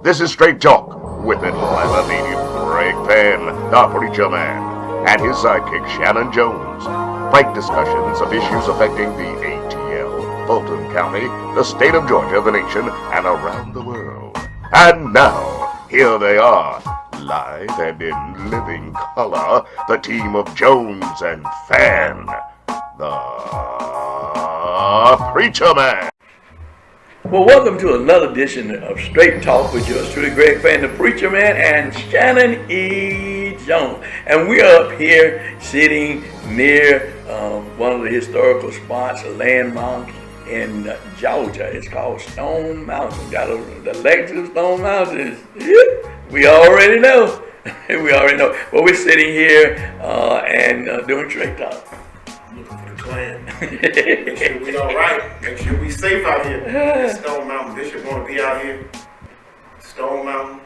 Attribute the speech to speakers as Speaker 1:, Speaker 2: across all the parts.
Speaker 1: This is Straight Talk with Atlanta native Greg Penn, the Preacher Man, and his sidekick Shannon Jones. Frank discussions of issues affecting the ATL, Fulton County, the state of Georgia, the nation, and around the world. And now, here they are, live and in living color, the team of Jones and Fan, the Preacher Man.
Speaker 2: Well, welcome to another edition of Straight Talk with yours truly, Greg Fan, the Preacher Man, and Shannon E. Jones. And we are up here sitting near one of the historical spots, a landmark in Georgia. It's called Stone Mountain. Got the legacy of Stone Mountain. We already know. We already know. But we're sitting here and doing Straight Talk.
Speaker 3: Make sure we all right. Make sure we safe out here. Stone Mountain. Bishop want to be out here. Stone Mountain.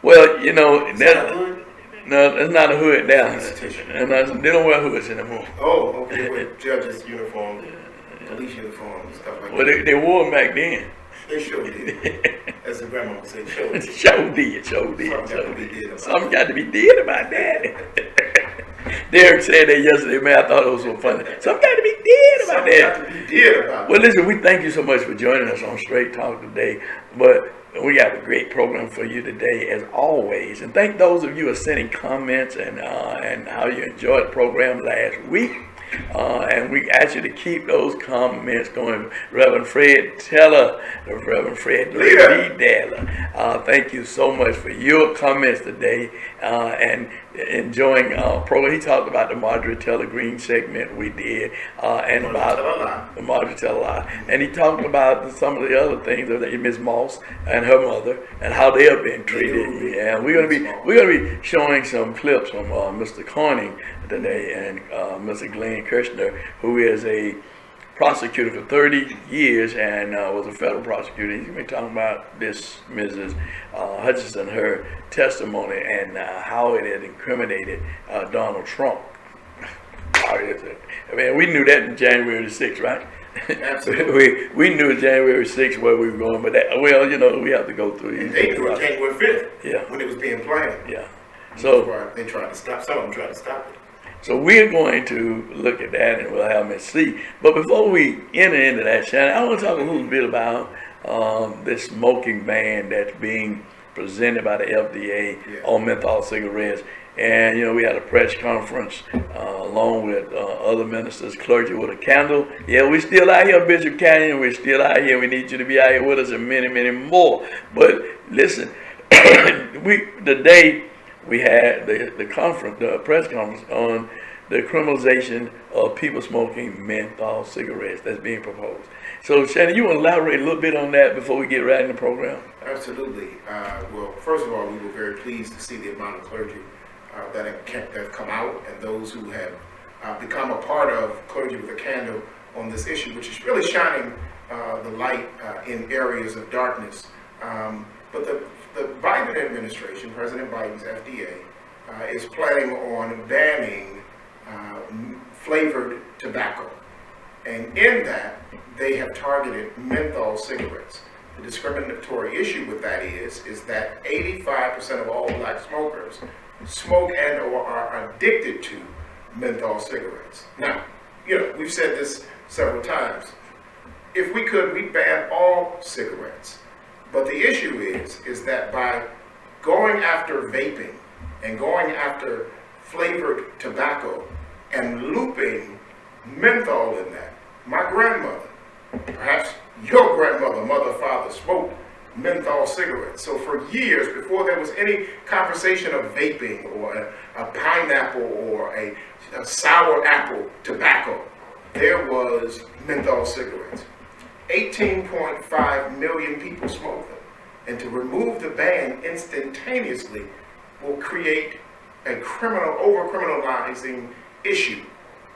Speaker 2: Well, you know,
Speaker 3: Is that a hood?
Speaker 2: no, it's not a hood now.
Speaker 3: Institution.
Speaker 2: And they don't wear hoods anymore.
Speaker 3: Oh, okay. With judges' uniform, police uniform, and stuff like
Speaker 2: Well,
Speaker 3: that.
Speaker 2: they wore them back then.
Speaker 3: They sure did. As the grandma would say, sure did.
Speaker 2: Show did. Something got to be did about that. Derek said that yesterday, man. I thought it was so funny. Something got to be did about
Speaker 3: Something
Speaker 2: that.
Speaker 3: got to be did about it.
Speaker 2: Well, listen, we thank you so much for joining us on Straight Talk today. But we got a great program for you today, as always. And thank those of you who are sending comments and how you enjoyed the program last week. And we ask you to keep those comments going. Reverend Fred Teller, Reverend Fred Lee Dalla, thank you so much for your comments today and enjoying program. He talked about the Marjorie Taylor Greene segment we did and about the Marjorie Taylor lie. And he talked about some of the other things that Ms. Moss and her mother and how they have been treated. Yeah, we're gonna be showing some clips from Mr. Corning today and Mr. Glenn Kirshner, who is a prosecutor for 30 years and was a federal prosecutor. He's going to be talking about this Mrs. Hutchinson, her testimony, and how it had incriminated Donald Trump. I mean, we knew that in January 6th, right?
Speaker 3: Absolutely.
Speaker 2: we knew January 6th where we were going, but that, well, you know, we have to go through these.
Speaker 3: They knew it January 5th.
Speaker 2: Yeah.
Speaker 3: When it was being planned.
Speaker 2: Yeah. So
Speaker 3: They tried to stop. Some of them tried to stop it.
Speaker 2: So we're going to look at that and we'll have them see. But before we enter into that, Shannon, I want to talk a little bit about this smoking ban that's being presented by the FDA on menthol cigarettes. And, you know, we had a press conference along with other ministers, clergy with a candle. Yeah, we're still out here, Bishop Canyon. We're still out here. We need you to be out here with us and many, many more. But listen, today, we had the press conference on the criminalization of people smoking menthol cigarettes that's being proposed. So, Shannon, you want to elaborate a little bit on that before we get right in the program?
Speaker 3: Absolutely. Well, first of all, we were very pleased to see the amount of clergy that have come out and those who have become a part of Clergy with a Candle on this issue, which is really shining the light in areas of darkness. But the Biden administration, President Biden's FDA, is planning on banning flavored tobacco. And in that, they have targeted menthol cigarettes. The discriminatory issue with that is that 85% of all black smokers smoke and or are addicted to menthol cigarettes. Now, you know, we've said this several times. If we could, we'd ban all cigarettes. But the issue is that by going after vaping and going after flavored tobacco and looping menthol in that, my grandmother, perhaps your grandmother, mother, father, smoked menthol cigarettes. So for years, before there was any conversation of vaping or a pineapple or a sour apple tobacco, there was menthol cigarettes. 18.5 million people smoke them. And to remove the ban instantaneously will create a over-criminalizing issue.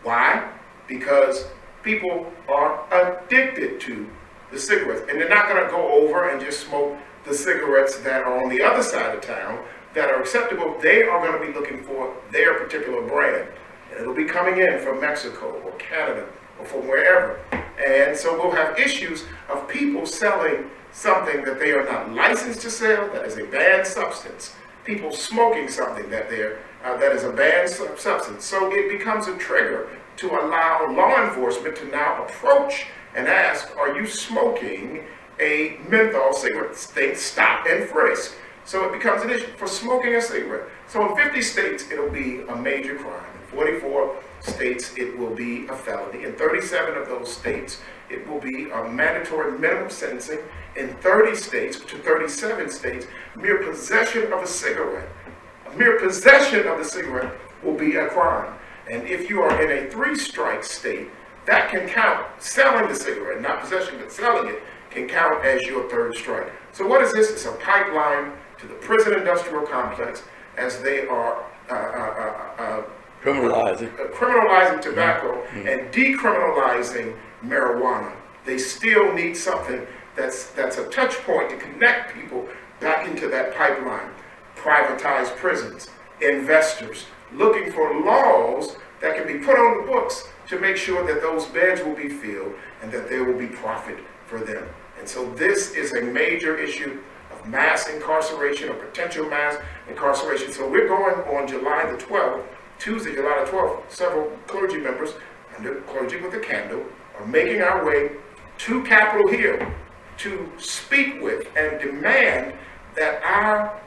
Speaker 3: Why? Because people are addicted to the cigarettes. And they're not going to go over and just smoke the cigarettes that are on the other side of town that are acceptable. They are going to be looking for their particular brand. And it'll be coming in from Mexico or Canada or from wherever. And so we'll have issues of people selling something that they are not licensed to sell, that is a banned substance. People smoking something that is a banned substance. So it becomes a trigger to allow law enforcement to now approach and ask, are you smoking a menthol cigarette? They stop and frisk. So it becomes an issue for smoking a cigarette. So in 50 states, it'll be a major crime. In 44 states, it will be a felony. In 37 of those states, it will be a mandatory minimum sentencing. In 30 states to 37 states, mere possession of a cigarette, will be a crime. And if you are in a 3-strike state, that can count. Selling the cigarette, not possession, but selling it, can count as your 3rd strike. So what is this? It's a pipeline to the prison industrial complex as they are criminalizing tobacco and decriminalizing marijuana. They still need something that's a touch point to connect people back into that pipeline. Privatized prisons, investors, looking for laws that can be put on the books to make sure that those beds will be filled and that there will be profit for them. And so this is a major issue of mass incarceration or potential mass incarceration. So we're going on July the 12th, Tuesday, July the 12th, several clergy members under Clergy with a Candle are making our way to Capitol Hill to speak with and demand that our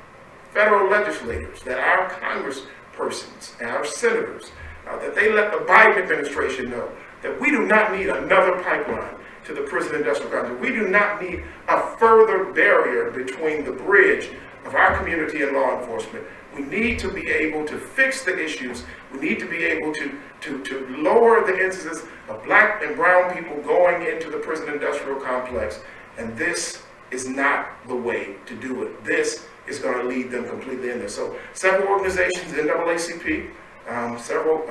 Speaker 3: federal legislators, that our congresspersons and our senators, that they let the Biden administration know that we do not need another pipeline to the prison industrial complex. We do not need a further barrier between the bridge of our community and law enforcement. We need to be able to fix the issues. We need to be able to lower the instances of black and brown people going into the prison industrial complex. And this is not the way to do it. This is going to lead them completely in there. So several organizations, NAACP, several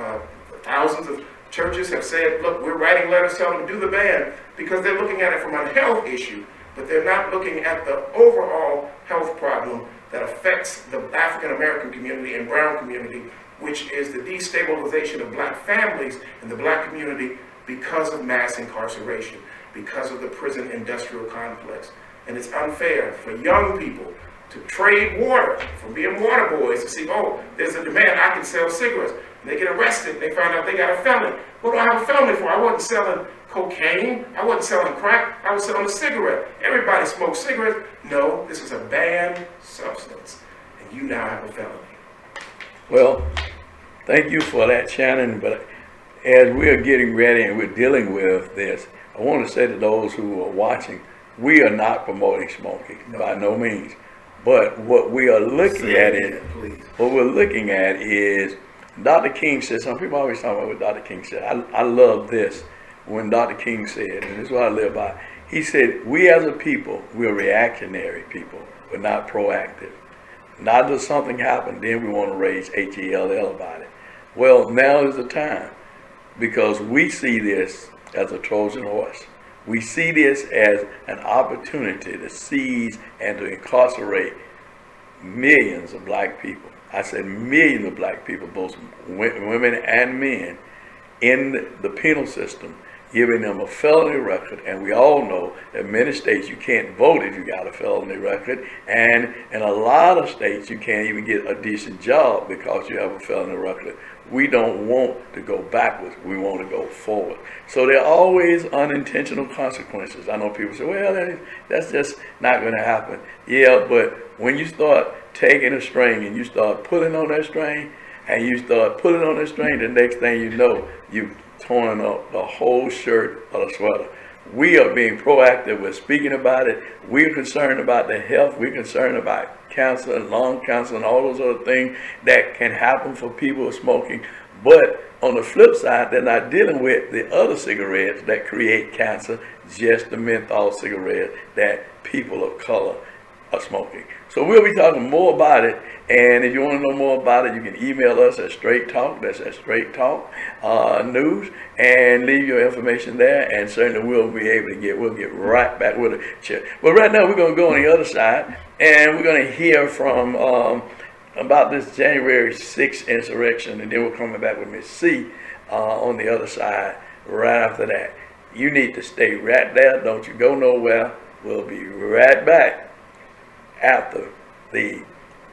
Speaker 3: thousands of churches have said, look, we're writing letters telling them to do the ban because they're looking at it from a health issue, but they're not looking at the overall health problem that affects the African American community and brown community, which is the destabilization of black families and the black community because of mass incarceration, because of the prison industrial complex. And it's unfair for young people to trade water, from being water boys, to see, oh, there's a demand, I can sell cigarettes. And they get arrested, they find out they got a felony. What do I have a felony for? I wasn't selling cocaine, I wasn't selling crack, I was selling a cigarette. Everybody smokes cigarettes. No, this is a banned substance, and you now have a felony.
Speaker 2: Well, thank you for that, Shannon, but as we're getting ready and we're dealing with this, I want to say to those who are watching, we are not promoting smoking, by no means. But what we are looking at is, Dr. King said, some people always talk about what Dr. King said. I love this when Dr. King said, and this is what I live by. He said, we as a people, we're reactionary people. We're not proactive. Not does something happen, then we want to raise HELL about it. Well, now is the time, because we see this as a Trojan horse. We see this as an opportunity to seize and to incarcerate millions of black people. I said millions of black people, both women and men, in the penal system, giving them a felony record. And we all know that in many states you can't vote if you got a felony record. And in a lot of states you can't even get a decent job because you have a felony record. We don't want to go backwards. We want to go forward. So there are always unintentional consequences. I know people say, well, that's just not going to happen. Yeah, but when you start taking a string and you start pulling on that string, and you start pulling on that string, the next thing you know, you've torn up the whole shirt or the sweater. We are being proactive. We're speaking about it. We're concerned about the health. We're concerned about cancer and lung cancer and all those other things that can happen for people who are smoking. But on the flip side, they're not dealing with the other cigarettes that create cancer, just the menthol cigarettes that people of color are smoking. So we'll be talking more about it, and if you want to know more about it, you can email us at Straight Talk, that's at Straight Talk News, and leave your information there, and certainly we'll get right back with it. But right now we're going to go on the other side, and we're going to hear from about this January 6th insurrection, and then we're coming back with Miss C on the other side right after that. You need to stay right there. Don't you go nowhere. We'll be right back after the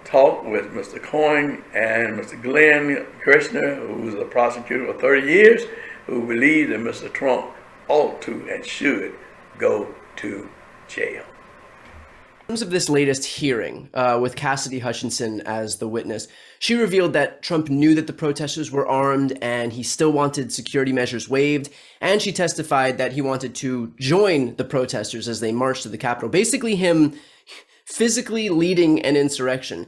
Speaker 2: talk with Mr. Coyne and Mr. Glenn Kirshner, who's a prosecutor for 30 years, who believes that Mr. Trump ought to and should go to jail.
Speaker 4: In terms of this latest hearing with Cassidy Hutchinson as the witness, she revealed that Trump knew that the protesters were armed and he still wanted security measures waived. And she testified that he wanted to join the protesters as they marched to the Capitol, basically him physically leading an insurrection.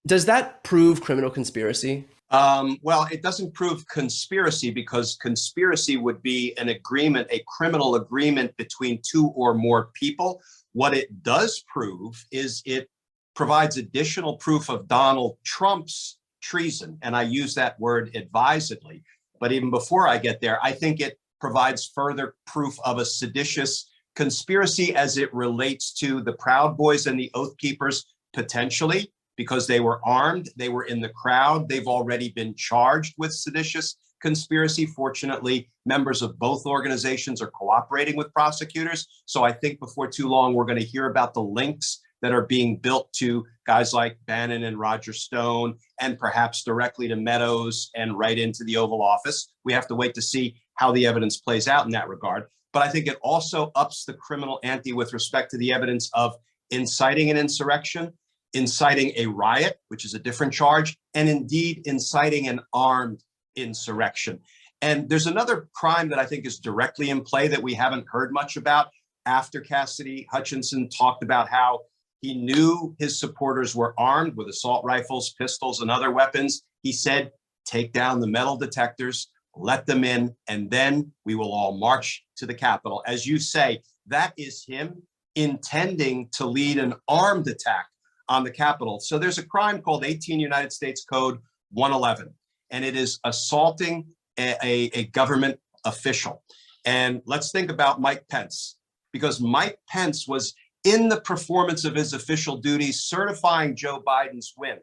Speaker 4: Does that prove criminal conspiracy?
Speaker 5: Well, it doesn't prove conspiracy because conspiracy would be an agreement, a criminal agreement between two or more people. What it does prove is it provides additional proof of Donald Trump's treason. And I use that word advisedly. But even before I get there, I think it provides further proof of a seditious conspiracy as it relates to the Proud Boys and the Oath Keepers, potentially, because they were armed, they were in the crowd, they've already been charged with seditious conspiracy. Fortunately, members of both organizations are cooperating with prosecutors. So I think before too long, we're going to hear about the links that are being built to guys like Bannon and Roger Stone, and perhaps directly to Meadows and right into the Oval Office. We have to wait to see how the evidence plays out in that regard. But I think it also ups the criminal ante with respect to the evidence of inciting an insurrection, inciting a riot, which is a different charge, and indeed inciting an armed insurrection. And there's another crime that I think is directly in play that we haven't heard much about. After Cassidy Hutchinson talked about how he knew his supporters were armed with assault rifles, pistols, and other weapons, he said, take down the metal detectors, let them in, and then we will all march to the Capitol. As you say, that is him intending to lead an armed attack on the Capitol. So there's a crime called 18 United States Code 111, and it is assaulting a government official. And let's think about Mike Pence, because Mike Pence was in the performance of his official duties, certifying Joe Biden's win.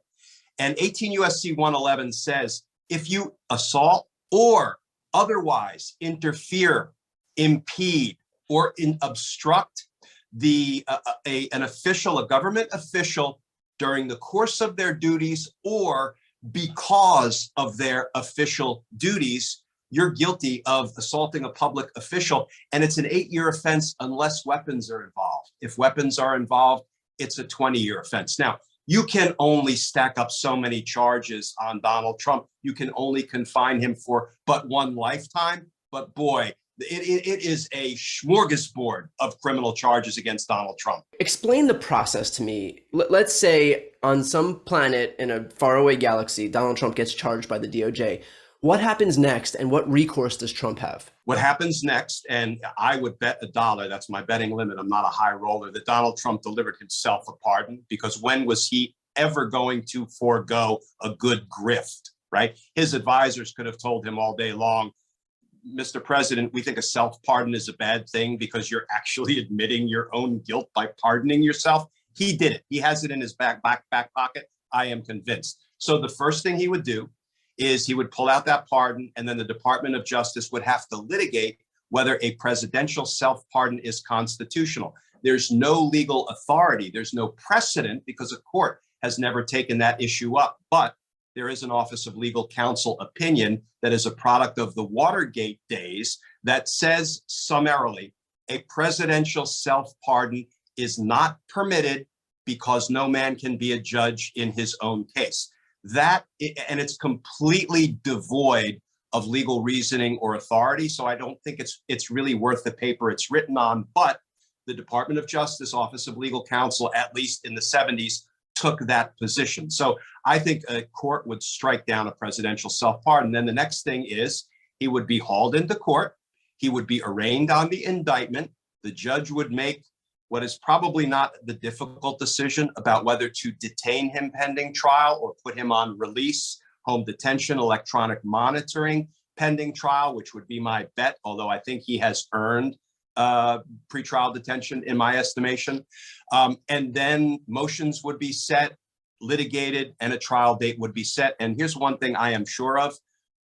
Speaker 5: And 18 U.S.C. 111 says, if you assault or otherwise interfere, impede, or obstruct an official, a government official, during the course of their duties or because of their official duties, you're guilty of assaulting a public official. And it's an 8-year offense unless weapons are involved. If weapons are involved, it's a 20-year offense. Now, you can only stack up so many charges on Donald Trump. You can only confine him for but one lifetime. But boy, it is a smorgasbord of criminal charges against Donald Trump.
Speaker 4: Explain the process to me. Let's say on some planet in a faraway galaxy, Donald Trump gets charged by the DOJ. What happens next, and what recourse does Trump have?
Speaker 5: What happens next, and I would bet $1, that's my betting limit, I'm not a high roller, that Donald Trump delivered himself a pardon, because when was he ever going to forego a good grift, right? His advisors could have told him all day long, Mr. President, we think a self-pardon is a bad thing because you're actually admitting your own guilt by pardoning yourself. He did it. He has it in his back pocket. I am convinced. So the first thing he would do is he would pull out that pardon, and then the Department of Justice would have to litigate whether a presidential self-pardon is constitutional. There's no legal authority. There's no precedent because a court has never taken that issue up. But there is an Office of Legal Counsel opinion that is a product of the Watergate days that says summarily a presidential self-pardon is not permitted because no man can be a judge in his own case. And it's completely devoid of legal reasoning or authority. So I don't think it's really worth the paper it's written on. But the Department of Justice, Office of Legal Counsel, at least in the 70s, took that position. So I think a court would strike down a presidential self-pardon. Then the next thing is he would be hauled into court. He would be arraigned on the indictment. The judge would make what is probably not the difficult decision about whether to detain him pending trial or put him on release, home detention, electronic monitoring pending trial, which would be my bet, although I think he has earned pretrial detention in my estimation. And then motions would be set, litigated, and a trial date would be set. And here's one thing I am sure of.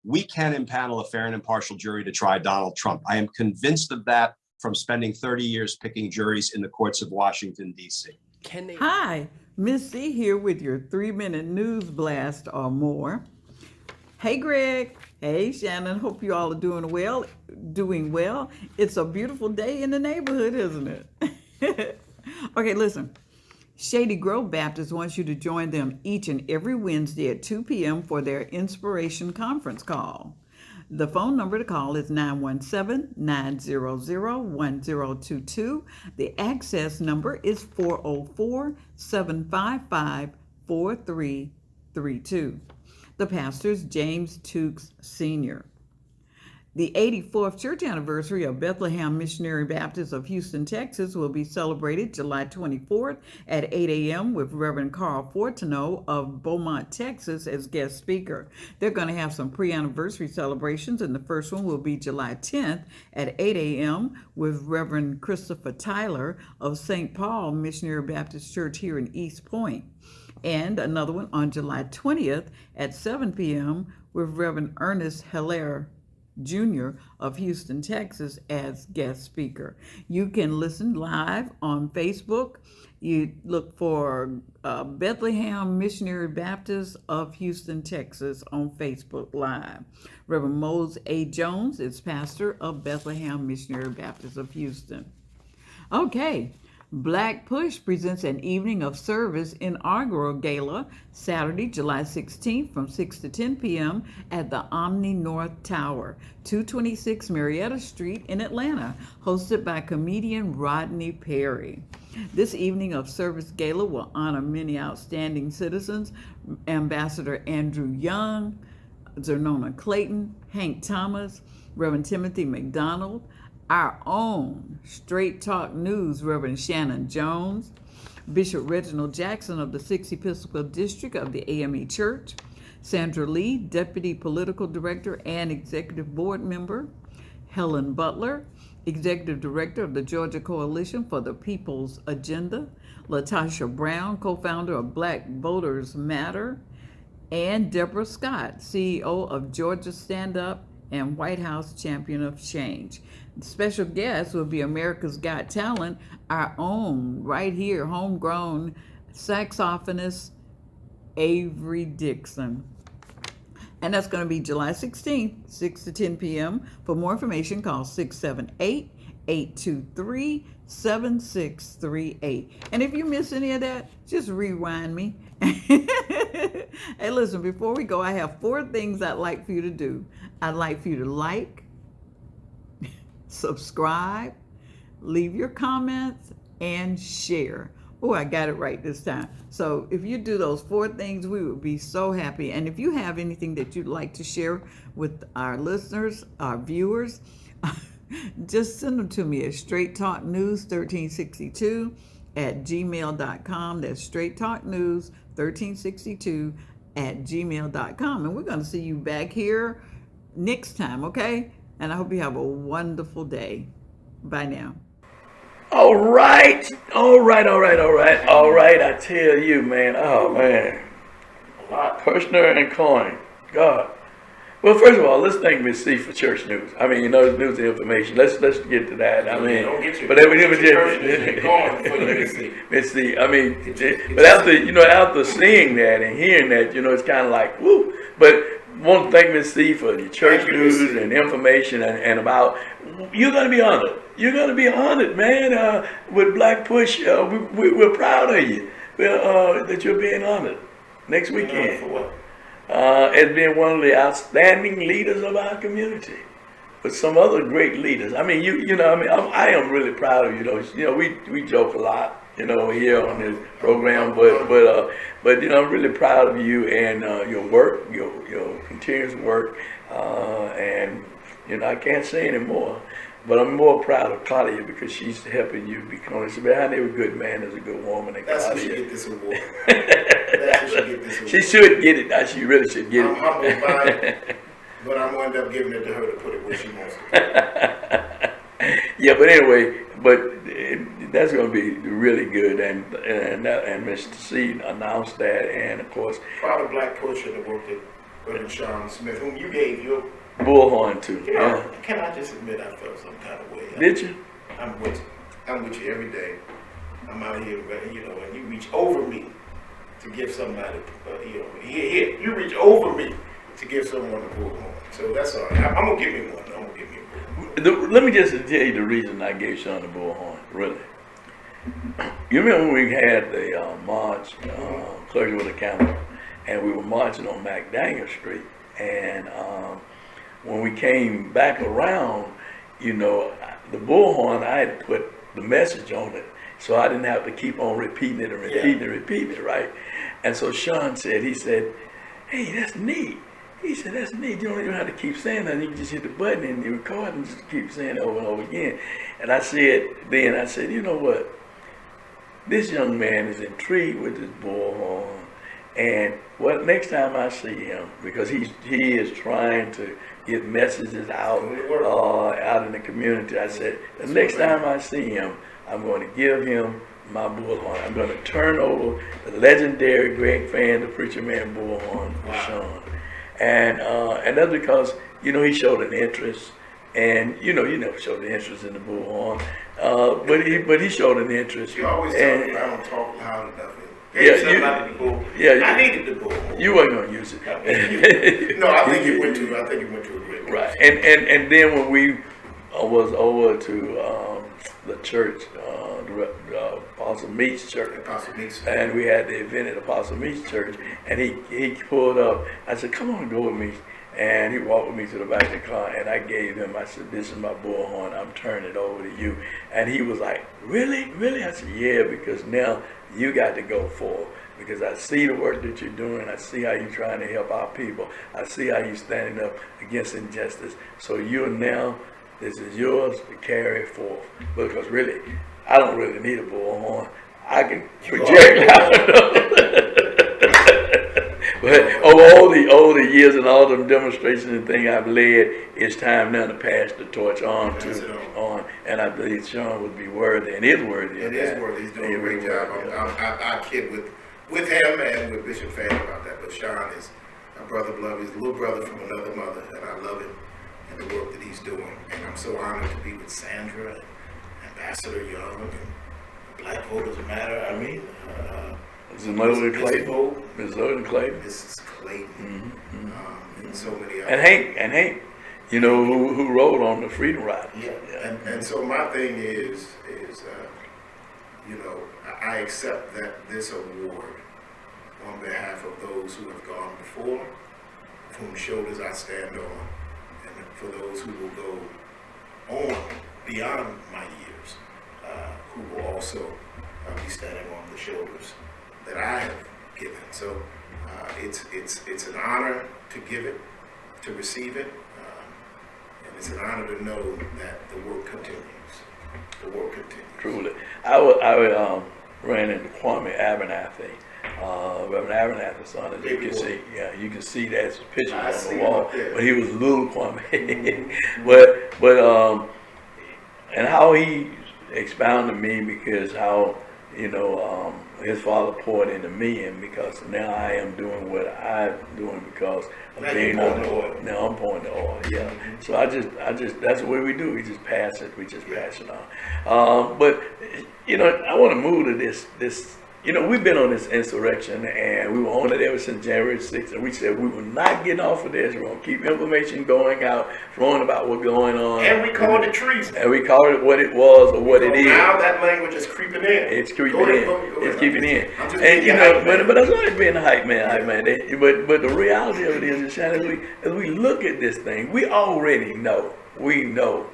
Speaker 5: We can impanel a fair and impartial jury to try Donald Trump. I am convinced of that from spending 30 years picking juries in the courts of Washington, D.C.
Speaker 4: Can they?
Speaker 6: Hi, Miss C here with your 3-minute news blast or more. Hey Greg, hey Shannon, hope you all are doing well. It's a beautiful day in the neighborhood, isn't it? Okay, listen. Shady Grove Baptist wants you to join them each and every Wednesday at 2 p.m. for their Inspiration Conference call. The phone number to call is 917-900-1022. The access number is 404-755-4332. The pastor is James Tukes Sr. The 84th church anniversary of Bethlehem Missionary Baptist of Houston, Texas will be celebrated July 24th at 8 a.m. with Reverend Carl Fortuneau of Beaumont, Texas as guest speaker. They're going to have some pre-anniversary celebrations, and the first one will be July 10th at 8 a.m. with Reverend Christopher Tyler of St. Paul Missionary Baptist Church here in East Point. And another one on July 20th at 7 p.m. with Reverend Ernest Hilaire Jr. of Houston, Texas as guest speaker. You can listen live on Facebook. You look for Bethlehem Missionary Baptist of Houston, Texas on Facebook Live. Reverend Mose A. Jones is pastor of Bethlehem Missionary Baptist of Houston. Okay. Black Push presents an evening of service inaugural gala Saturday, July 16th from 6 to 10 p.m. at the Omni North Tower, 226 Marietta Street in Atlanta, hosted by comedian Rodney Perry. This evening of service gala will honor many outstanding citizens: Ambassador Andrew Young, Zernona Clayton, Hank Thomas, Reverend Timothy McDonald, our own Straight Talk News Reverend Shannon Jones, Bishop Reginald Jackson of the 6th Episcopal District of the AME Church, Sandra Lee, Deputy Political Director and Executive Board Member, Helen Butler, Executive Director of the Georgia Coalition for the People's Agenda, Latasha Brown, co-founder of Black Voters Matter, and Deborah Scott, CEO of Georgia Stand Up and White House Champion of Change. Special guest will be America's Got Talent, our own, right here, homegrown saxophonist Avery Dixon. And that's going to be July 16th, 6 to 10 p.m. For more information, call 678-823-7638. And if you miss any of that, just rewind me. Hey, listen, before we go, I have 4 things I'd like for you to do. I'd like for you to like, subscribe, leave your comments, and share. Oh, I got it right this time. So if you do those 4 things, we would be so happy. And if you have anything that you'd like to share with our listeners, our viewers, just send them to me at straighttalknews1362@gmail.com. That's straighttalknews1362@gmail.com. And we're going to see you back here next time, okay? And I hope you have a wonderful day. Bye now.
Speaker 2: All right. I tell you, man. Oh, man. Kirshner and Coin. God. Well, first of all, let's thank Miss C for church news. I mean, news and information. Let's get to that. I mean, but Miss C. I mean, but after seeing that and hearing that, it's kind of like, woo. But want to thank Miss C for the church news and information and about. You're going to be honored. You're going to be honored, man. With Black Push, we're proud of you. That you're being honored next weekend.
Speaker 3: For what?
Speaker 2: As being one of the outstanding leaders of our community, with some other great leaders. I mean, I am really proud of you. We joke a lot, here on this program, but I'm really proud of you and your work, your continuous work, and I can't say any more. But I'm more proud of Claudia because she's helping you become. She behind every good man is a good woman. And
Speaker 3: That's
Speaker 2: Claudia.
Speaker 3: who should get this award. That's who should get this award.
Speaker 2: She should get it. She really should get
Speaker 3: I'm
Speaker 2: it.
Speaker 3: humbled by it, but I'm going to end up giving it to her to put it where she wants to put it.
Speaker 2: Yeah, but anyway, that's going to be really good, and Mr. C announced that, and of course,
Speaker 3: Proud of Black Push and the work that Reverend Sean Smith, whom you gave your.
Speaker 2: Bullhorn too.
Speaker 3: You know,
Speaker 2: Yeah.
Speaker 3: can I just admit I felt some kind of way?
Speaker 2: Did you?
Speaker 3: I I'm with you. I'm with you every day. I'm out here, you know, and you reach over me to give somebody, you know, you reach over me to give someone a bullhorn. So that's all right. I'm gonna give me one. I'm gonna give me a bullhorn.
Speaker 2: Let me just tell you the reason I gave Sean the bullhorn, really. You remember when we had the march, Clergy with a Candle, and we were marching on McDaniel Street, and when we came back around, you know, the bullhorn, I had to put the message on it, so I didn't have to keep on repeating it and repeating it, right? And so Sean said, he said, hey, that's neat. He said, that's neat. You don't even have to keep saying that. You can just hit the button and you record and just keep saying it over and over again. And I said, you know what? This young man is intrigued with this bullhorn. And next time I see him, because he is trying to get messages out in the community, I said, the next time I see him, I'm going to give him my bullhorn. I'm going to turn over the legendary Greg Fan, the Preacher Man bullhorn for Sean. And that's because, you know, he showed an interest, and you never showed an interest in the bullhorn, but he showed an interest.
Speaker 3: You always tell me I don't talk loud enough.
Speaker 2: I
Speaker 3: needed the bullhorn.
Speaker 2: You weren't gonna use it.
Speaker 3: No, I think it went to a great place.
Speaker 2: Right, and then when we was over to the church, Apostle Meeks Church, and we had the event at Apostle Meeks Church, and he pulled up. I said, "Come on, go with me." And he walked with me to the back of the car, and I gave him, I said, this is my bullhorn, I'm turning it over to you. And he was like, really? Really? I said, yeah, because now you got to go forward. Because I see the work that you're doing, I see how you're trying to help our people, I see how you're standing up against injustice. So this is yours to carry forth. Because really, I don't really need a bullhorn. I can project out. But over all the years and all the demonstrations and things I've led, it's time now to pass the torch on. And I believe Sean would be worthy, and is worthy.
Speaker 3: It is worthy. He's doing a great job. I kid with him and with Bishop Fan about that. But Sean is my brother, love. He's a little brother from another mother, and I love him and the work that he's doing. And I'm so honored to be with Sandra and Ambassador Young and Black Voters Matter. I mean,
Speaker 2: Mrs. Clayton.
Speaker 3: Mrs. Clayton. And so many others.
Speaker 2: And Hank, you know, who rode on the Freedom Ride.
Speaker 3: Yeah. And so my thing is you know, I accept that this award on behalf of those who have gone before, whom shoulders I stand on, and for those who will go on beyond my years, who will also be standing on the shoulders that I have given. So it's an honor to give it, to receive it, and it's an honor to know that the work continues. The work continues.
Speaker 2: Truly. I ran into Kwame Abernathy, Reverend Abernathy's son, as you can see. Yeah, you can see that picture on the wall. But he was little Kwame. but and how he expounded me, because how, you know, his father poured into me, and because now I am doing what I'm doing because of being on the oil. Now I'm pouring the oil, yeah. So I just that's the way we do. We just pass it. We just pass it on. But you know, I want to move to this. You know, we've been on this insurrection, and we were on it ever since January 6th, and we said we were not getting off of this. We're going to keep information going out, throwing about what's going on.
Speaker 3: And we called it treason.
Speaker 2: And we called it what it was or what it is.
Speaker 3: Now that language is creeping in.
Speaker 2: It's creeping in. It's creeping in. And you know, but that's not being a hype man. But the reality of it is, Shannon, as we look at this thing, we already know. We know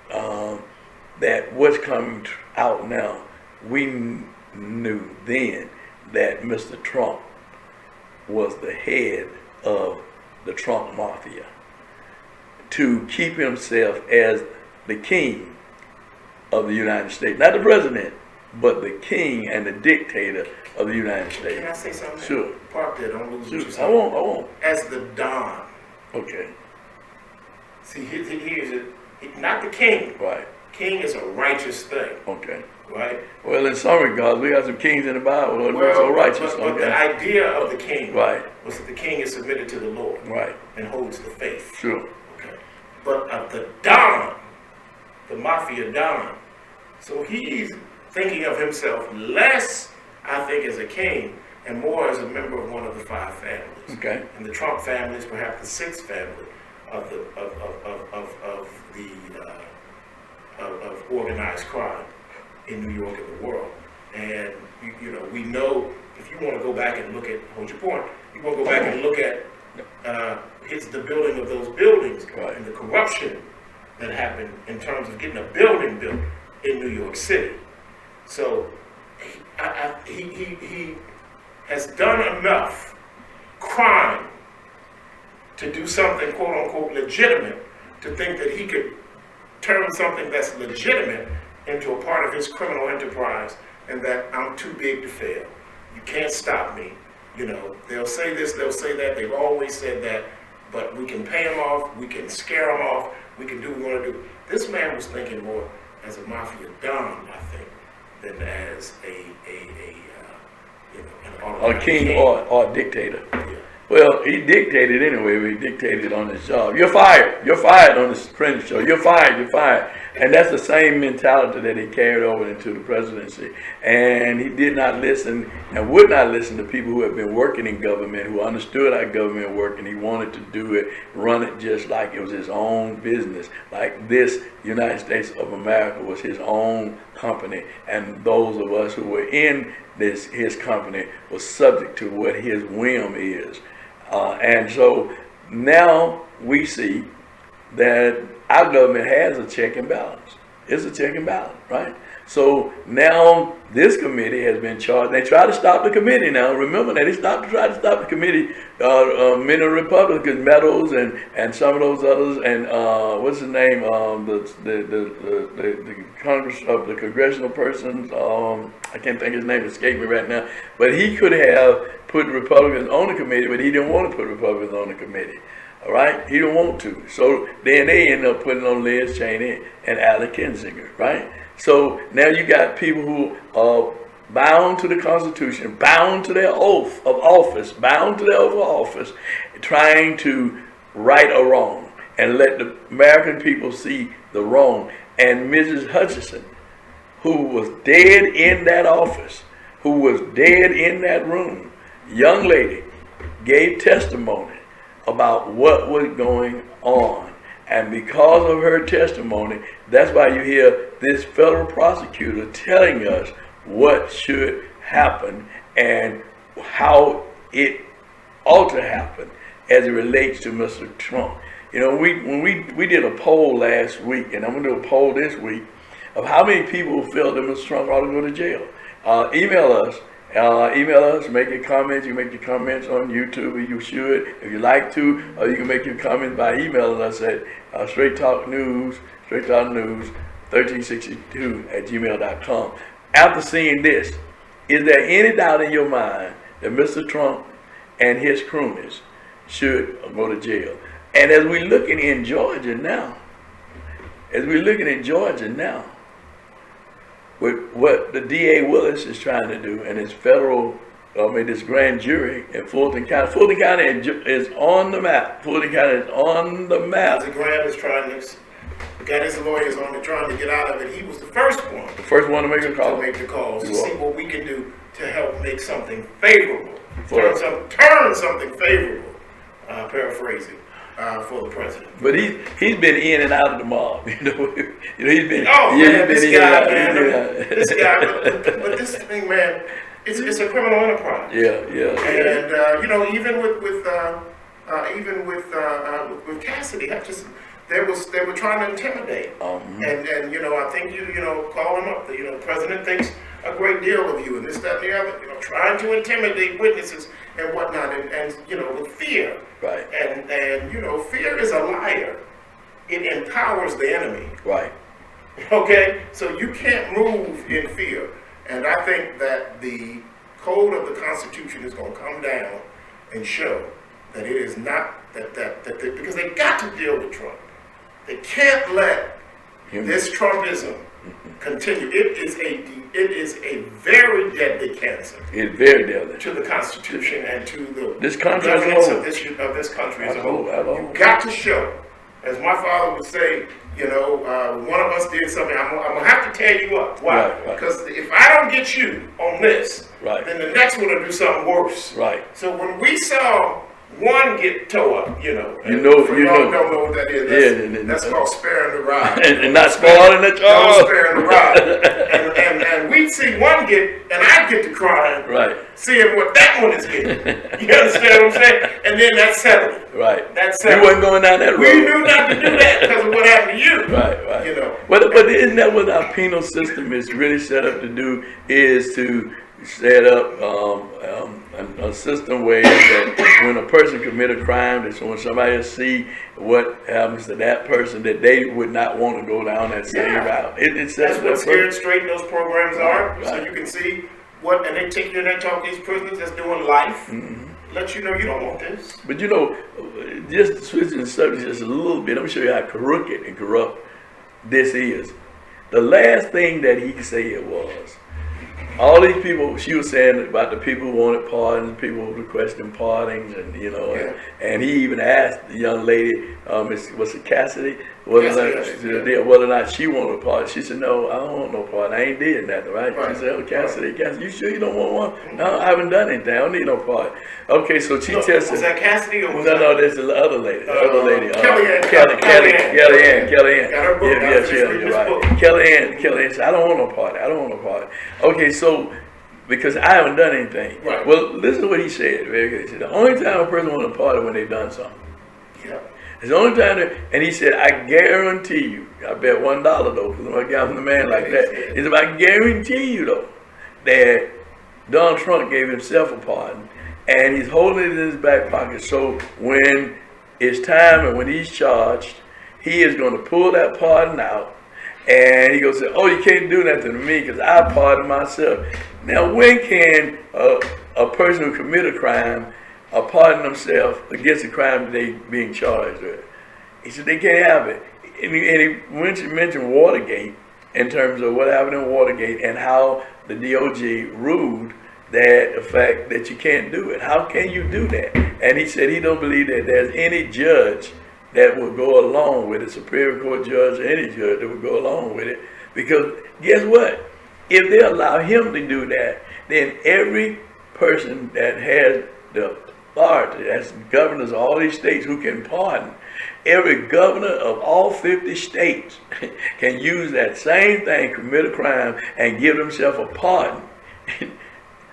Speaker 2: that what's coming out now, we knew then that Mr. Trump was the head of the Trump Mafia to keep himself as the king of the United States. Not the president, but the king and the dictator of the United States.
Speaker 3: Can I say something?
Speaker 2: Sure.
Speaker 3: Park there, don't lose what you're
Speaker 2: I
Speaker 3: saying.
Speaker 2: won't.
Speaker 3: As the Don.
Speaker 2: Okay.
Speaker 3: See, here's it. Not the king.
Speaker 2: Right.
Speaker 3: King is a righteous thing.
Speaker 2: Okay.
Speaker 3: Right?
Speaker 2: Well, in some regards, we got some kings in the Bible who are so righteous.
Speaker 3: But the idea of the king
Speaker 2: Right.
Speaker 3: was that the king is submitted to the Lord.
Speaker 2: Right.
Speaker 3: And holds the faith.
Speaker 2: Sure.
Speaker 3: Okay. But of the Don, the Mafia Don, So he's thinking of himself less, I think, as a king and more as a member of one of the five families.
Speaker 2: Okay.
Speaker 3: And the Trump family is perhaps the sixth family of the of organized crime in New York and the world. And you know, we know, if you want to go back and look at, hold your point, you want to go back and look at the building of those buildings,
Speaker 2: right,
Speaker 3: and the corruption that happened in terms of getting a building built in New York City. So he has done enough crime to do something quote unquote legitimate, to think that he could turn something that's legitimate into a part of his criminal enterprise, and that I'm too big to fail. You can't stop me. You know, they'll say this, they'll say that, they've always said that, but we can pay them off, we can scare them off, we can do what we want to do. This man was thinking more as a mafia don, I think, than as
Speaker 2: a king or a dictator.
Speaker 3: Yeah.
Speaker 2: Well, he dictated anyway, but he dictated on his job. You're fired. You're fired on this Apprentice show. You're fired. You're fired. And that's the same mentality that he carried over into the presidency. And he did not listen and would not listen to people who had been working in government, who understood how government worked, and he wanted to do it, run it just like it was his own business. Like this United States of America was his own company, and those of us who were in his company were subject to what his whim is. And so now we see that our government has a check and balance. It's a check and balance, right? So now this committee has been charged. They try to stop the committee now. Remember that they tried to stop the committee. Many Republicans, Meadows and some of those others, and what's his name? The Congress of the congressional persons. I can't think his name, escaped me right now. But he could have put Republicans on the committee, but he didn't want to put Republicans on the committee. All right, he didn't want to. So then they end up putting on Liz Cheney and Allen Kinzinger, right? So now you got people who are bound to the Constitution, bound to their oath of office, trying to right a wrong and let the American people see the wrong. And Mrs. Hutchinson, who was dead in that office, who was dead in that room, young lady, gave testimony about what was going on. And because of her testimony, that's why you hear this federal prosecutor telling us what should happen and how it ought to happen as it relates to Mr. Trump. You know, when we did a poll last week, and I'm going to do a poll this week, of how many people feel that Mr. Trump ought to go to jail. Email us, make your comments. You make your comments on YouTube, if you should, if you like to, or you can make your comments by emailing us at Straight Talk News 1362@gmail.com. After seeing this, is there any doubt in your mind that Mr. Trump and his cronies should go to jail? And as we're looking in Georgia now, with what the D.A. Willis is trying to do and his this grand jury in Fulton County. Fulton County is on the map.
Speaker 3: The Graham is got his lawyers on it trying to get out of it. He was the first one.
Speaker 2: To make a call.
Speaker 3: To make the calls, to see what we can do to help make something favorable. Turn something favorable, paraphrasing, for the president.
Speaker 2: But he's been in and out of the mob. He's been.
Speaker 3: This guy. But this thing, man, it's a criminal enterprise.
Speaker 2: Yeah.
Speaker 3: And even with Cassidy, they were trying to intimidate. And I think call him up. The president thinks a great deal of you, and this, that, and the other. Trying to intimidate witnesses and whatnot, and with fear.
Speaker 2: Right.
Speaker 3: And fear is a liar. It empowers the enemy.
Speaker 2: Right.
Speaker 3: Okay? So you can't move in fear. And I think that the code of the Constitution is going to come down and show that it is not because they got to deal with Trump. They can't let this Trumpism continue. It is a very deadly cancer.
Speaker 2: It's very deadly
Speaker 3: to the Constitution and to the
Speaker 2: this country
Speaker 3: governance
Speaker 2: of
Speaker 3: this country as a whole.
Speaker 2: Hello.
Speaker 3: You got to show as my father would say, you know, one of us did something, I'm gonna have to tell you what. Why?
Speaker 2: Right, right.
Speaker 3: Because if I don't get you on this,
Speaker 2: Right.
Speaker 3: then the next one will do something worse.
Speaker 2: Right.
Speaker 3: So when we saw one get tore up, you know,
Speaker 2: You know-
Speaker 3: for
Speaker 2: you
Speaker 3: y'all
Speaker 2: know.
Speaker 3: don't know what that is. That's called sparing the rod.
Speaker 2: And not spoiling the
Speaker 3: Don't
Speaker 2: child.
Speaker 3: spare the rod. And we'd see one get, and I'd get to crying,
Speaker 2: Right.
Speaker 3: seeing what that one is getting. You understand what I'm saying? And then that's settled.
Speaker 2: Right.
Speaker 3: That's
Speaker 2: You
Speaker 3: settled.
Speaker 2: wasn't going down that road.
Speaker 3: We knew not to do that because of what happened to you.
Speaker 2: Right, right.
Speaker 3: You know.
Speaker 2: But isn't that what our penal system is really set up to do? Is to set up a system where that when a person commit a crime, that when somebody see what happens to that person, that they would not want to go down that same
Speaker 3: Yeah.
Speaker 2: route. It sets
Speaker 3: That's
Speaker 2: it
Speaker 3: what
Speaker 2: up
Speaker 3: Scared Straight those programs are.
Speaker 2: Right.
Speaker 3: So you can see what, and they take you and they talk to these prisoners that's doing life. Let you know you don't want this.
Speaker 2: But you know, just switching the subject just a little bit, I'm sure you how crooked and corrupt this is. The last thing that he said was, all these people, she was saying about the people who wanted pardons, people requesting pardons, and you know, and he even asked the young lady, was it Cassidy, whether or not she wanted a pardon. She said, "No, I don't want no pardon. I ain't did nothing, right?"
Speaker 3: Right.
Speaker 2: She said, "Oh, Cassidy, you sure you don't want one?" "No, I haven't done anything. I don't need no pardon." Okay, so she tested.
Speaker 3: Was that Cassidy or was
Speaker 2: No, there's the other lady.
Speaker 3: Kellyanne.
Speaker 2: Kellyanne.
Speaker 3: Got her book.
Speaker 2: You're right. Kellyanne said, "I don't want no party. I don't want no party." Okay, so because I haven't done anything.
Speaker 3: Right.
Speaker 2: Well, listen to what he said. He said, the only time a person want to party when they've done something.
Speaker 3: Yeah.
Speaker 2: It's the only time and he said, I guarantee you, I bet $1 though, because I'm a guy from the man like that. He said, I guarantee you though, that Donald Trump gave himself a pardon, and he's holding it in his back pocket, so when it's time and when he's charged, he is going to pull that pardon out, and he goes, "Oh, you can't do nothing to me because I pardon myself." Now, when can a person who commit a crime pardon themselves against the crime that they being charged with? He said they can't have it. And he mentioned Watergate in terms of what happened in Watergate and how the DOJ ruled that the fact that you can't do it. How can you do that? And he said he don't believe that there's any judge that would go along with it, Supreme Court judge or any judge that would go along with it. Because guess what? If they allow him to do that, then every person that has the authority, that's governors of all these states who can pardon, every governor of all 50 states can use that same thing, commit a crime, and give himself a pardon.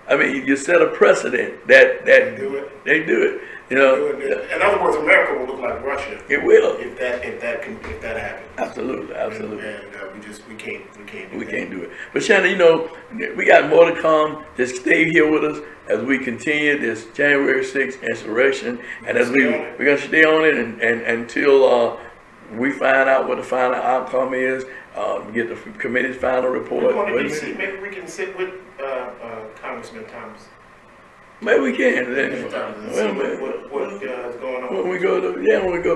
Speaker 2: I mean, you set a precedent that
Speaker 3: They do it.
Speaker 2: They do it. You know,
Speaker 3: In other words, America will look like Russia
Speaker 2: it will.
Speaker 3: if that happens.
Speaker 2: Absolutely, absolutely.
Speaker 3: And we can't do
Speaker 2: We
Speaker 3: that.
Speaker 2: can't do it. But Shannon, you know, we got more to come. Just stay here with us as we continue this January 6th insurrection, and as we're gonna stay on it and until we find out what the final outcome is, get the committee's final report.
Speaker 3: We're going
Speaker 2: Wait a
Speaker 3: to
Speaker 2: minute.
Speaker 3: DC. Maybe we can sit with Congressman Thomas.
Speaker 2: Maybe we can.
Speaker 3: And see what is going on.
Speaker 2: When we go up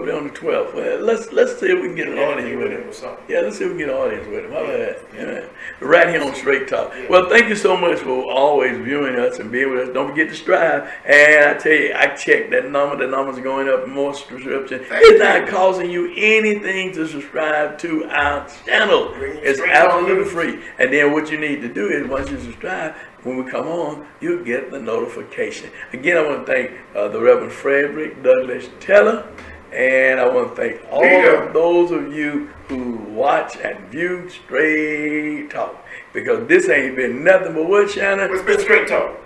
Speaker 2: there on the 12th, well, let's see if we can get an audience with him.
Speaker 3: or something.
Speaker 2: Yeah, let's see if we can get an audience with him. How about that? Yeah. Right here on Straight Talk. Well, thank you so much for always viewing us and being with us. Don't forget to subscribe. And I tell you, I checked that number. The numbers are going up. More subscription. It's not costing you anything to subscribe to our channel. It's absolutely free. And then what you need to do is once you subscribe, when we come on, you'll get the notification. Again, I want to thank the Reverend Frederick Douglass Teller, and I want to thank all of those of you who watch and view Straight Talk, because this ain't been nothing but what, Shannon?
Speaker 3: It's been Straight Talk.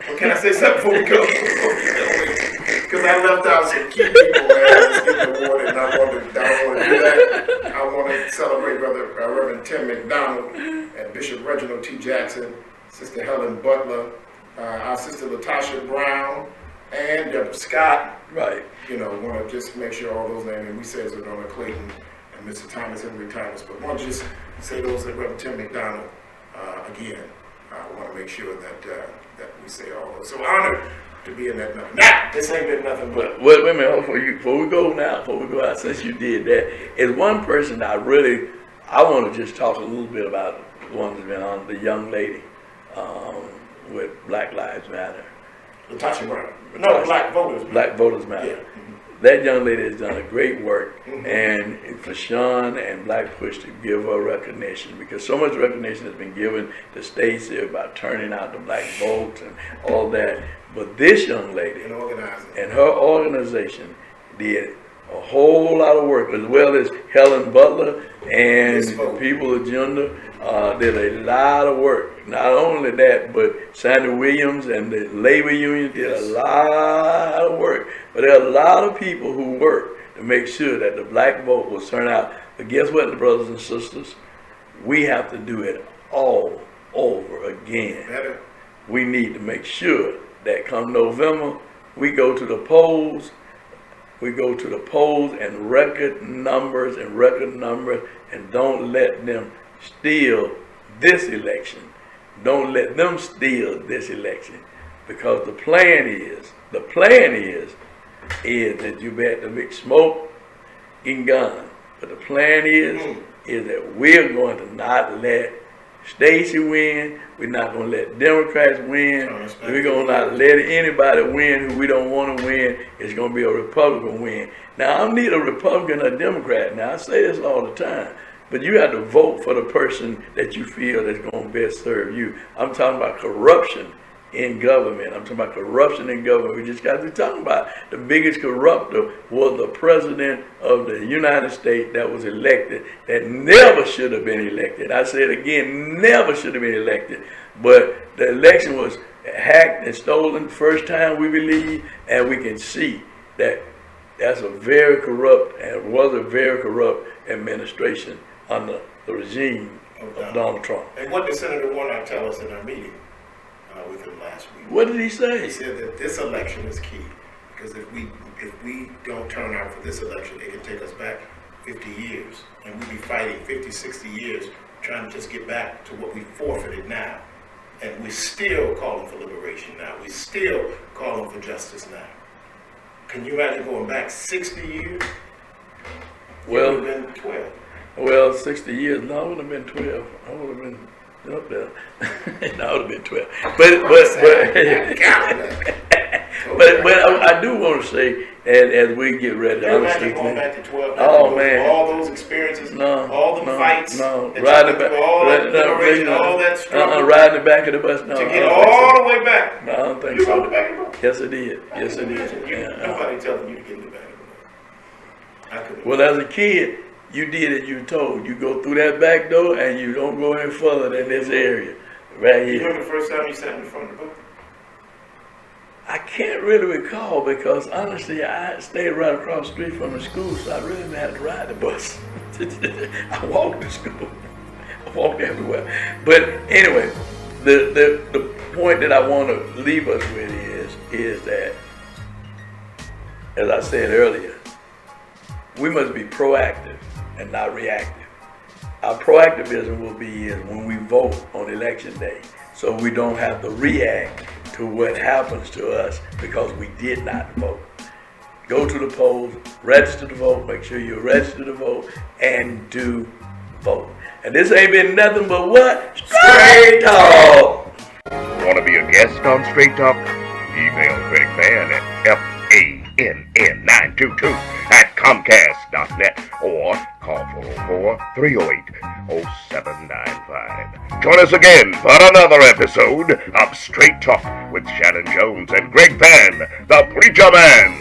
Speaker 3: Well, can I say something before we go? Because I left out some key people that getting the award, and I don't want to do that. I want to celebrate Reverend Tim McDonald and Bishop Reginald T. Jackson, Sister Helen Butler, our Sister Latasha Brown, and Deborah Scott.
Speaker 2: Right.
Speaker 3: You know, want to just make sure all those names, and we said Zerdona Clayton and Mr. Thomas Henry Thomas, but want to just say those at Reverend Tim McDonald again. I want to make sure that that we say all those. So honored to be in that number. Now, this ain't been nothing but.
Speaker 2: Wait a minute, before we go out, since you did that, is one person I want to just talk a little bit about, the one that's been on, the young lady with Black Lives Matter.
Speaker 3: Latasha Brown. No, Black Voters.
Speaker 2: Black Voters Matter.
Speaker 3: Yeah.
Speaker 2: that young lady has done a great work, and for Sean and Black Push to give her recognition, because so much recognition has been given to Stacey about turning out the black votes and all that. But this young lady
Speaker 3: And organizing.
Speaker 2: and her organization did a whole lot of work, as well as Helen Butler and
Speaker 3: Yes,
Speaker 2: the
Speaker 3: folks.
Speaker 2: People Agenda did a lot of work. Not only that, but Sandy Williams and the labor union did a
Speaker 3: Yes.
Speaker 2: lot of work. But there are a lot of people who work to make sure that the black vote will turn out. But guess what, brothers and sisters? We have to do it all over again.
Speaker 3: Better.
Speaker 2: We need to make sure that come November, we go to the polls. We go to the polls and record numbers, and don't let them steal this election. Don't let them steal this election, because the plan is that you bet the big smoke and gun. But the plan is that we're going to not let Stacey win. We're not going to let Democrats win. We're going to not let anybody win who we don't want to win. It's going to be a Republican win. Now, I don't need a Republican or a Democrat. Now, I say this all the time. But you have to vote for the person that you feel is going to best serve you. I'm talking about corruption in government. I'm talking about corruption in government. We just got to be talking about the biggest corruptor was the president of the United States that was elected, that never should have been elected. I say it again, never should have been elected. But the election was hacked and stolen the first time, we believe, and we can see that that's a very corrupt and was a very corrupt administration under the regime of Donald Trump.
Speaker 3: And what did Senator Warnock tell us in our meeting with him last week?
Speaker 2: What did he say?
Speaker 3: He said that this election is key, because if we don't turn out for this election, it can take us back 50 years, and we'll be fighting 50, 60 years trying to just get back to what we forfeited now. And we're still calling for liberation now. We're still calling for justice now. Can you imagine going back 60 years?
Speaker 2: Well,
Speaker 3: it would have been 12.
Speaker 2: Well, 60 years, no, it would have been 12. I would have been up there. No, it would have been 12. But I do want to say, as we get ready to
Speaker 3: Imagine going back to 12.
Speaker 2: Oh, man.
Speaker 3: All those experiences,
Speaker 2: No,
Speaker 3: all the
Speaker 2: no,
Speaker 3: fights,
Speaker 2: no.
Speaker 3: and
Speaker 2: Riding
Speaker 3: all
Speaker 2: back,
Speaker 3: that liberation, all that struggle,
Speaker 2: riding the back of the bus. No,
Speaker 3: to
Speaker 2: I
Speaker 3: get
Speaker 2: don't think
Speaker 3: all
Speaker 2: so.
Speaker 3: the way back.
Speaker 2: No, I don't think
Speaker 3: You
Speaker 2: so.
Speaker 3: rode the back of the bus?
Speaker 2: Yes, it did. Yes, it did. Yeah.
Speaker 3: Nobody telling you to get in the back of the bus. I couldn't.
Speaker 2: Well, as a kid, you did as you told. You go through that back door and you don't go any further than this area. Right
Speaker 3: You
Speaker 2: here.
Speaker 3: remember the first time you sat in front of the bus?
Speaker 2: I can't really recall, because honestly, I stayed right across the street from the school, so I really didn't have to ride the bus. I walked to school. I walked everywhere. But anyway, the point that I want to leave us with is that, as I said earlier, we must be proactive and not reactive. Our proactivism will be when we vote on election day, so we don't have to react to what happens to us because we did not vote. Go to the polls, register to vote, make sure you're registered to vote, and do vote. And this ain't been nothing but what? Straight Talk!
Speaker 1: Want to be a guest on Straight Talk? Email Greg Van at FANN922 at Comcast.net or call 404-308-0795. Join us again for another episode of Straight Talk with Shannon Jones and Greg Van, the Preacher Man.